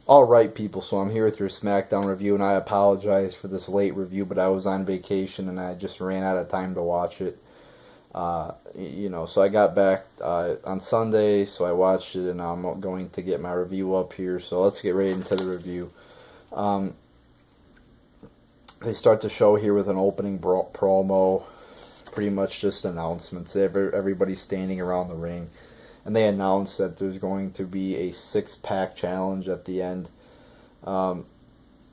Alright, people, so I'm here with your Smackdown review, and I apologize for this late review, but I was on vacation and I just ran out of time to watch it. So I got back on Sunday, so I watched it, and I'm going to get my review up here, so let's get right into the review. Um, they start the show here with an opening promo, pretty much just announcements. Everybody's standing around the ring, and they announce that there's going to be a six-pack challenge at the end. Um,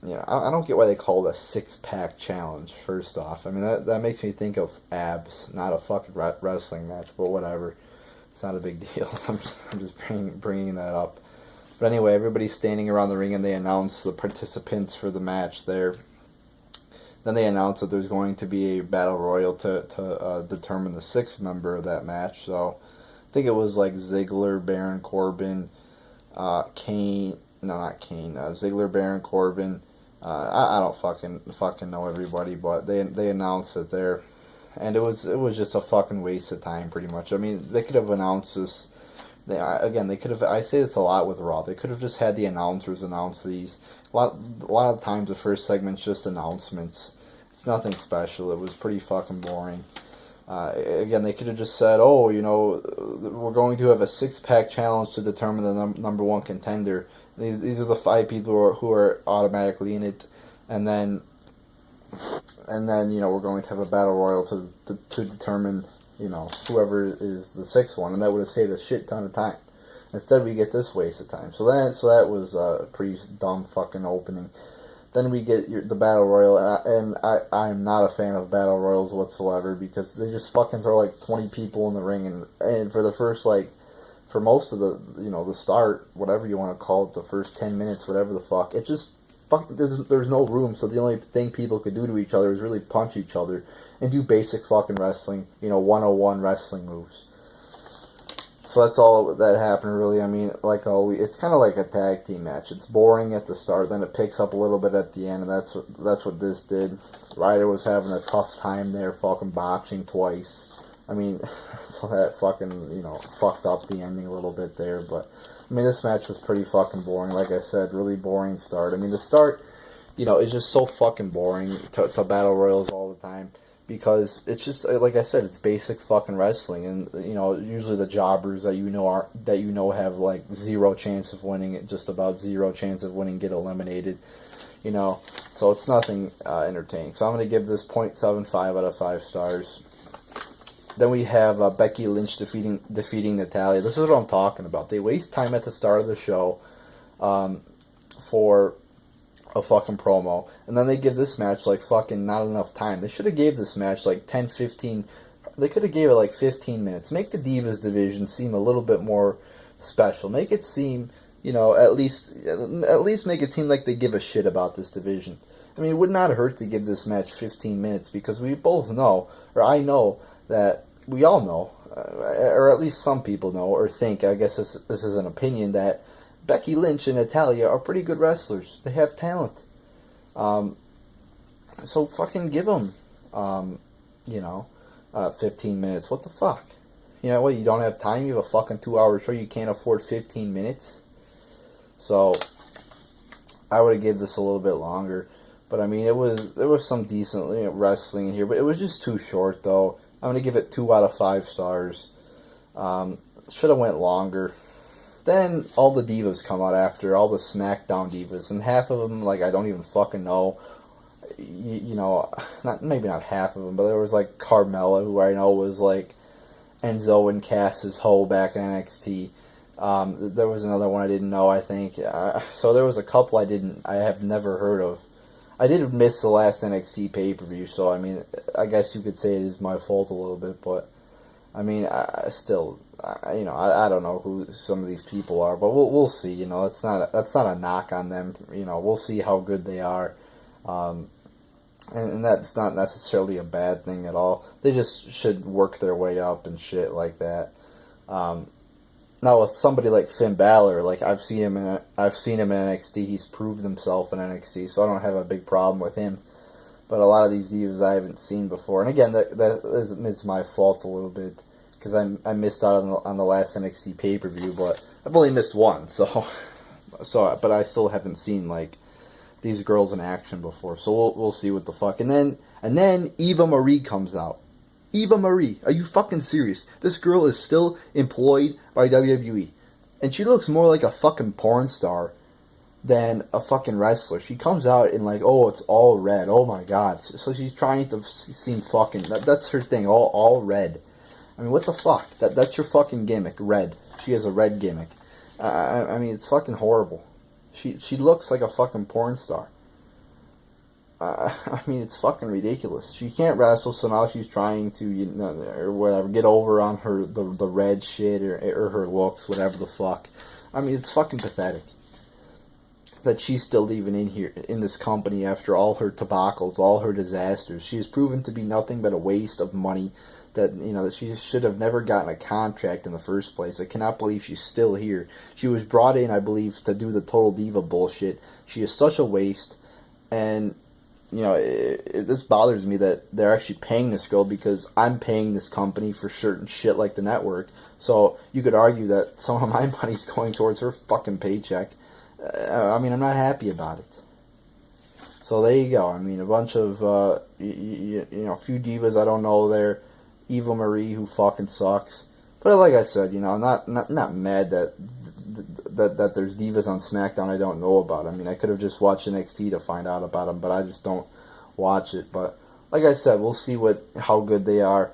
I don't get why they call it a six-pack challenge, first off. I mean, that makes me think of abs, not a fucking wrestling match, but whatever. It's not a big deal. I'm just bringing that up. But anyway, everybody's standing around the ring, and they announce the participants for the match there. Then they announce that there's going to be a battle royal to determine the sixth member of that match. So I think it was like Ziggler, Baron Corbin, Kane. No, not Kane. Ziggler, Baron Corbin. I don't fucking know everybody, but they announced it there, and it was just a fucking waste of time, pretty much. I mean, they could have announced this. They could have. I say this a lot with Raw. They could have just had the announcers announce these. A lot of times the first segment's just announcements. It's nothing special. It was pretty fucking boring. They could have just said, "Oh, we're going to have a six-pack challenge to determine the number one contender. These are the five people who are automatically in it, and then we're going to have a battle royal to determine whoever is the sixth one," and that would have saved a shit ton of time. Instead, we get this waste of time. So that was a pretty dumb fucking opening. Then we get the battle royal, and I'm not a fan of battle royals whatsoever, because they just fucking throw like 20 people in the ring, and for the first for most of the start, whatever you want to call it, the first 10 minutes, whatever the fuck, it just there's no room. So the only thing people could do to each other is really punch each other and do basic fucking wrestling, 101 wrestling moves. So that's all that happened, really. I mean, like always, it's kind of like a tag team match. It's boring at the start, then it picks up a little bit at the end, and that's what this did. Ryder was having a tough time there, fucking botching twice. I mean, so that fucking, fucked up the ending a little bit there. But, I mean, this match was pretty fucking boring. Like I said, really boring start. I mean, the start, is just so fucking boring to battle royals all the time. Because it's just, like I said, it's basic fucking wrestling, and usually the jobbers that have like zero chance of winning, just about zero chance of winning, get eliminated. So it's nothing entertaining. So I'm gonna give this 0.75 out of 5 stars. Then we have Becky Lynch defeating Natalya. This is what I'm talking about. They waste time at the start of the show for a fucking promo, and then they give this match like fucking not enough time. They should have gave this match like 10-15. They could have gave it like 15 minutes. Make the Divas division seem a little bit more special. Make it seem, at least make it seem like they give a shit about this division. I mean, it would not hurt to give this match 15 minutes, because we both know, or I know, that we all know, or at least some people know or think, I guess this is an opinion, that Becky Lynch and Natalya are pretty good wrestlers. They have talent. So fucking give them, 15 minutes. What the fuck? You know what? You don't have time? You have a fucking 2-hour show. You can't afford 15 minutes? So, I would have given this a little bit longer. But, I mean, there was some decent wrestling in here. But it was just too short, though. I'm going to give it 2 out of 5 stars. Should have went longer. Then all the divas come out after, all the Smackdown divas, and half of them, like, I don't even fucking know. Maybe not half of them, but there was like Carmella, who I know was like Enzo and Cass's hoe back in NXT. There was another one I didn't know, I think. So there was a couple I have never heard of. I did miss the last NXT pay-per-view, so I mean, I guess you could say it is my fault a little bit, but I mean, I don't know who some of these people are, but we'll see. That's not a knock on them. We'll see how good they are, and that's not necessarily a bad thing at all. They just should work their way up and shit like that. Now with somebody like Finn Balor, like I've seen him in NXT. He's proved himself in NXT, so I don't have a big problem with him. But a lot of these divas I haven't seen before, and again, that is my fault a little bit, because I missed out on the last NXT pay-per-view, but I've only missed one, so but I still haven't seen like these girls in action before. So we'll see what the fuck. And then Eva Marie comes out. Eva Marie, are you fucking serious? This girl is still employed by WWE, and she looks more like a fucking porn star than a fucking wrestler. She comes out in like, oh, it's all red. Oh my god. So she's trying to seem fucking. That's her thing. All red. I mean, what the fuck? That's your fucking gimmick. Red. She has a red gimmick. I mean, it's fucking horrible. She looks like a fucking porn star. I mean, it's fucking ridiculous. She can't wrestle, so now she's trying to, you know, or whatever, get over on her the red shit or her looks, whatever the fuck. I mean, it's fucking pathetic that she's still even in here in this company after all her debacles, all her disasters. She has proven to be nothing but a waste of money. That, you know, that she should have never gotten a contract in the first place. I cannot believe she's still here. She was brought in, I believe, to do the Total Diva bullshit. She is such a waste, and you know, this bothers me that they're actually paying this girl, because I'm paying this company for certain shit like the network. So you could argue that some of my money's going towards her fucking paycheck. I mean, I'm not happy about it. So there you go. I mean, a bunch of you know, a few divas I don't know there. Eva Marie, who fucking sucks. But like I said, you know, I'm not mad that there's divas on SmackDown I don't know about. I mean, I could have just watched NXT to find out about them, but I just don't watch it. But like I said, we'll see how good they are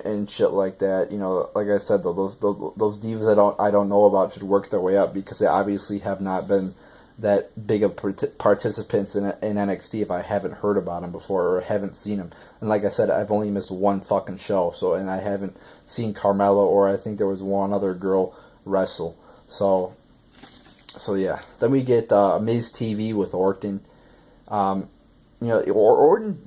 and shit like that. You know, like I said, those divas I don't know about should work their way up, because they obviously have not been that big of participants in NXT if I haven't heard about them before or haven't seen them. And like I said, I've only missed one fucking show, and I haven't seen Carmella, or I think there was one other girl wrestle. So yeah. Then we get Miz TV with Orton. You know, Orton,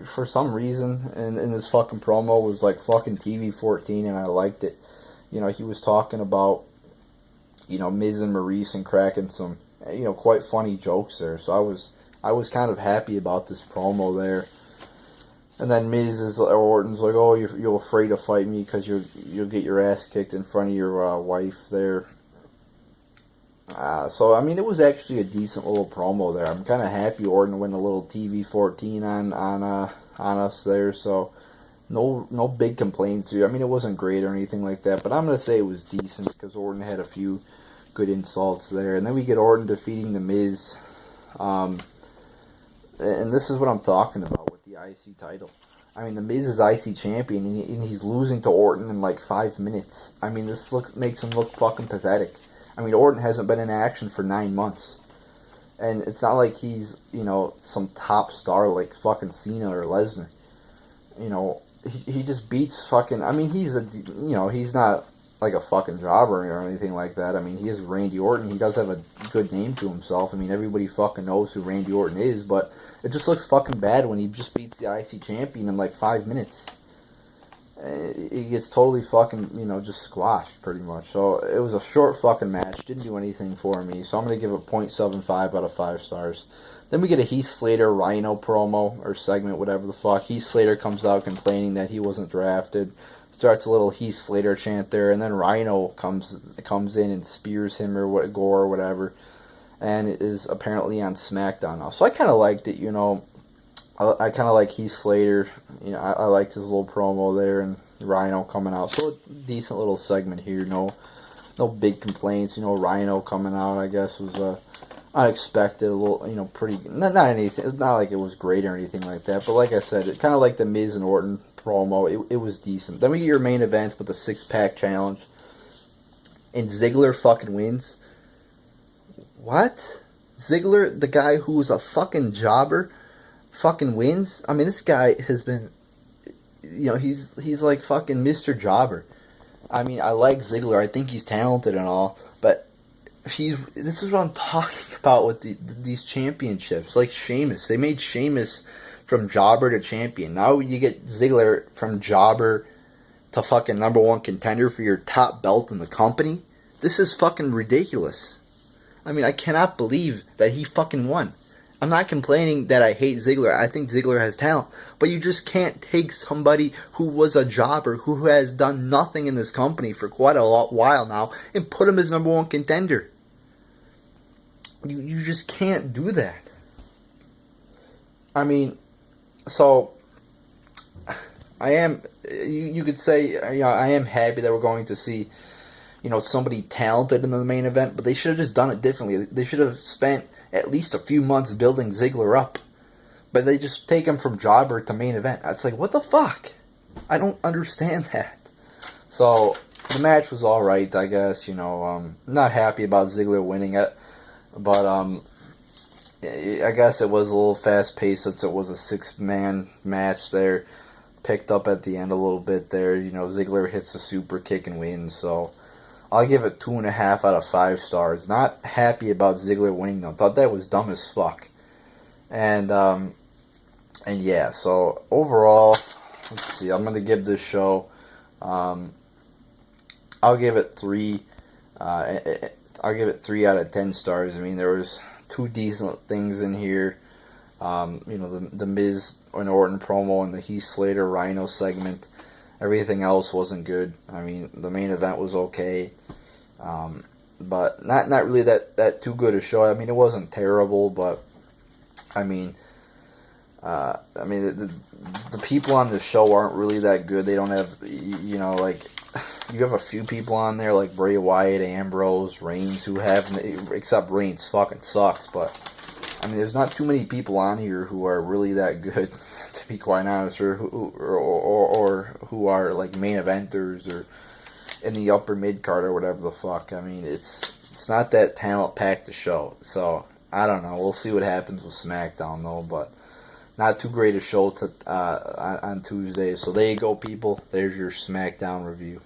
for some reason, in this fucking promo was like fucking TV 14, and I liked it. You know, he was talking about, you know, Miz and Maurice and cracking some, you know, quite funny jokes there. So I was kind of happy about this promo there. And then Orton's like, oh, you're afraid to fight me because you'll get your ass kicked in front of your wife there. So I mean, it was actually a decent little promo there. I'm kind of happy Orton went a little TV 14 on us there. So no big complaints here. I mean, it wasn't great or anything like that, but I'm gonna say it was decent because Orton had a few good insults there. And then we get Orton defeating The Miz. And this is what I'm talking about with the IC title. I mean, The Miz is IC champion, and he's losing to Orton in like 5 minutes. I mean, this makes him look fucking pathetic. I mean, Orton hasn't been in action for 9 months. And it's not like he's, you know, some top star like fucking Cena or Lesnar. You know, he just beats fucking... I mean, he's not like a fucking jobber or anything like that. I mean, he is Randy Orton. He does have a good name to himself. I mean, everybody fucking knows who Randy Orton is, but it just looks fucking bad when he just beats the IC champion in like 5 minutes. He gets totally fucking, you know, just squashed pretty much. So it was a short fucking match. Didn't do anything for me. So I'm going to give it 0.75 out of 5 stars. Then we get a Heath Slater Rhino promo or segment, whatever the fuck. Heath Slater comes out complaining that he wasn't drafted. Starts a little Heath Slater chant there, and then Rhino comes in and spears him or Gore or whatever, and it is apparently on SmackDown now. So I kind of liked it, you know. I kind of like Heath Slater. You know, I liked his little promo there, and Rhino coming out. So a decent little segment here. No big complaints. You know, Rhino coming out, I guess, was unexpected. A little, you know, pretty. Not anything. It's not like it was great or anything like that. But like I said, it kind of like the Miz and Orton promo. It was decent. Then we get your main event with the 6-pack challenge, and Ziggler fucking wins. What? Ziggler, the guy who was a fucking jobber, fucking wins? I mean, this guy has been, you know, he's like fucking Mr. Jobber. I mean, I like Ziggler. I think he's talented and all, but this is what I'm talking about with these championships. Like Sheamus. They made Sheamus from jobber to champion. Now you get Ziggler from jobber to fucking #1 contender for your top belt in the company. This is fucking ridiculous. I mean, I cannot believe that he fucking won. I'm not complaining that I hate Ziggler. I think Ziggler has talent. But you just can't take somebody who was a jobber, who has done nothing in this company for quite a while now, and put him as #1 contender. You just can't do that. I mean, so I am. You could say, I am happy that we're going to see, somebody talented in the main event, but they should have just done it differently. They should have spent at least a few months building Ziggler up, but they just take him from jobber to main event. It's like, what the fuck? I don't understand that. So the match was all right, I guess. Not happy about Ziggler winning it, but I guess it was a little fast paced since it was a 6-man match there. Picked up at the end a little bit there. Ziggler hits a super kick and wins. So I'll give it 2.5 out of 5 stars. Not happy about Ziggler winning though. Thought that was dumb as fuck. And yeah. So overall, let's see. I'm gonna give this show. I'll give it 3. I'll give it 3 out of 10 stars. I mean, there was 2 decent things in here. The Miz and Orton promo and the Heath Slater Rhino segment. Everything else wasn't good. I mean, the main event was okay, but not really that too good a show. I mean, it wasn't terrible, but I mean, the people on the show aren't really that good. They don't have, like, you have a few people on there like Bray Wyatt, Ambrose, Reigns, who have, except Reigns fucking sucks, but I mean, there's not too many people on here who are really that good, to be quite honest, or who are like main eventers or in the upper mid card or whatever the fuck. I mean, it's not that talent packed a show. So I don't know. We'll see what happens with SmackDown though, but not too great a show on Tuesday. So there you go, people. There's your SmackDown review.